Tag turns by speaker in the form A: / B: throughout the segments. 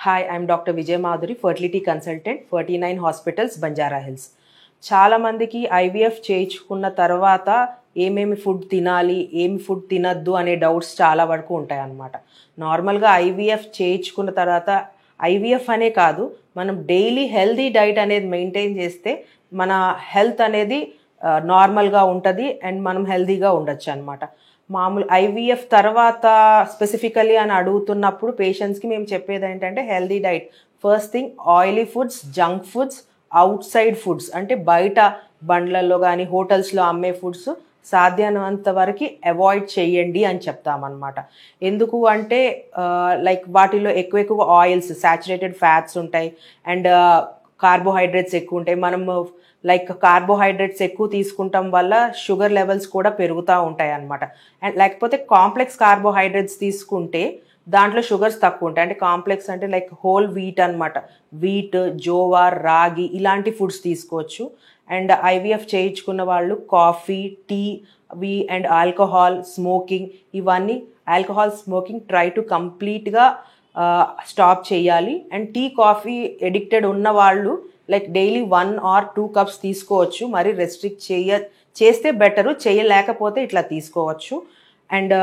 A: Hi, I'm Dr. Vijay Madhuri, fertility consultant, 49 Hospitals, Banjara Hills. చాలా మందికి IVF చేయించుకున్న తర్వాత ఏమేమి ఫుడ్ తినాలి, ఏమి ఫుడ్ తినద్దు అనే డౌట్స్ చాలా వరకు ఉంటాయి అన్నమాట. నార్మల్గా ఐవీఎఫ్ చేయించుకున్న తర్వాత ఐవీఎఫ్ అనే కాదు, మనం డైలీ హెల్దీ డైట్ అనేది మెయింటైన్ చేస్తే మన హెల్త్ అనేది నార్మల్గా ఉంటుంది అండ్ మనం హెల్దీగా ఉండొచ్చు అనమాట. మామూలు ఐవీఎఫ్ తర్వాత స్పెసిఫికలీ అని అడుగుతున్నప్పుడు పేషెంట్స్కి మేము చెప్పేది ఏంటంటే healthy diet. First thing, oily foods, junk foods, out side foods అంటే బయట బండ్లలో కానీ హోటల్స్లో అమ్మే ఫుడ్స్ సాధ్యమైనంత వరకు అవాయిడ్ చేయండి అని చెప్తామన్నమాట. ఎందుకు అంటే లైక్ వాటిలో ఎక్కువ ఆయిల్స్, సాచురేటెడ్ ఫ్యాట్స్ ఉంటాయి అండ్ కార్బోహైడ్రేట్స్ ఎక్కువ ఉంటాయి. మనము లైక్ కార్బోహైడ్రేట్స్ ఎక్కువ తీసుకుంటాం వల్ల షుగర్ లెవెల్స్ కూడా పెరుగుతూ ఉంటాయి అన్నమాట. అండ్ లేకపోతే కాంప్లెక్స్ కార్బోహైడ్రేట్స్ తీసుకుంటే దాంట్లో షుగర్స్ తక్కువ ఉంటాయి. అంటే కాంప్లెక్స్ అంటే లైక్ హోల్ వీట్ అనమాట. వీట్, జోవార్, రాగి ఇలాంటి ఫుడ్స్ తీసుకోవచ్చు. అండ్ ఐవీఎఫ్ చేయించుకున్న వాళ్ళు coffee, tea and alcohol, smoking, ఇవన్నీ ఆల్కహాల్ స్మోకింగ్ ట్రై టు కంప్లీట్గా స్టాప్ చేయాలి. అండ్ టీ, కాఫీ ఎడిక్టెడ్ ఉన్న వాళ్ళు లైక్ డైలీ 1 or 2 cups తీసుకోవచ్చు. మరి రెస్ట్రిక్ట్ చేస్తే బెటరు, చేయలేకపోతే ఇట్లా తీసుకోవచ్చు. అండ్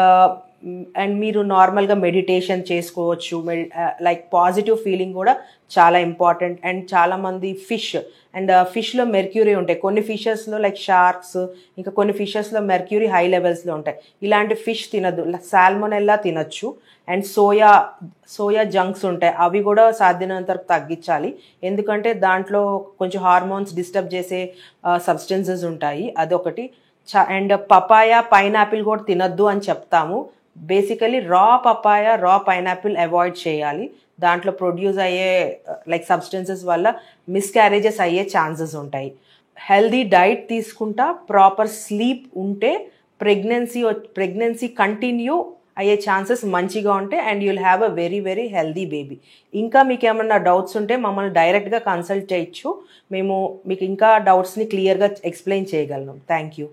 A: మీరు నార్మల్గా మెడిటేషన్ చేసుకోవచ్చు. లైక్ పాజిటివ్ ఫీలింగ్ కూడా చాలా ఇంపార్టెంట్. అండ్ చాలామంది ఫిష్లో మెర్క్యూరీ ఉంటాయి. కొన్ని ఫిషెస్లో లైక్ షార్క్స్, ఇంకా కొన్ని ఫిషెస్లో మెర్క్యూరీ హై లెవెల్స్లో ఉంటాయి. ఇలాంటి ఫిష్ తినద్దు. సాల్మొనెల్లా తినొచ్చు. అండ్ సోయా జంక్స్ ఉంటాయి, అవి కూడా సాధ్యమైనంత వరకు తగ్గించాలి. ఎందుకంటే దాంట్లో కొంచెం హార్మోన్స్ డిస్టర్బ్ చేసే సబ్స్టెన్సెస్ ఉంటాయి, అదొకటి. అండ్ పపాయ, పైనాపిల్ కూడా తినద్దు అని చెప్తాము. బేసికలీ రా పైనాపిల్ అవాయిడ్ చేయాలి. దాంట్లో ప్రొడ్యూస్ అయ్యే లైక్ సబ్స్టెన్సెస్ వల్ల మిస్క్యారేజెస్ అయ్యే ఛాన్సెస్ ఉంటాయి. హెల్దీ డైట్ తీసుకుంటా, ప్రాపర్ స్లీప్ ఉంటే ప్రెగ్నెన్సీ కంటిన్యూ అయ్యే ఛాన్సెస్ మంచిగా ఉంటాయి and you'll have a very very healthy baby. ఇంకా మీకు ఏమన్నా డౌట్స్ ఉంటే మమ్మల్ని డైరెక్ట్గా కన్సల్ట్ చేయొచ్చు. మేము మీకు ఇంకా డౌట్స్ని క్లియర్గా ఎక్స్ప్లెయిన్ చేయగలను. Thank you.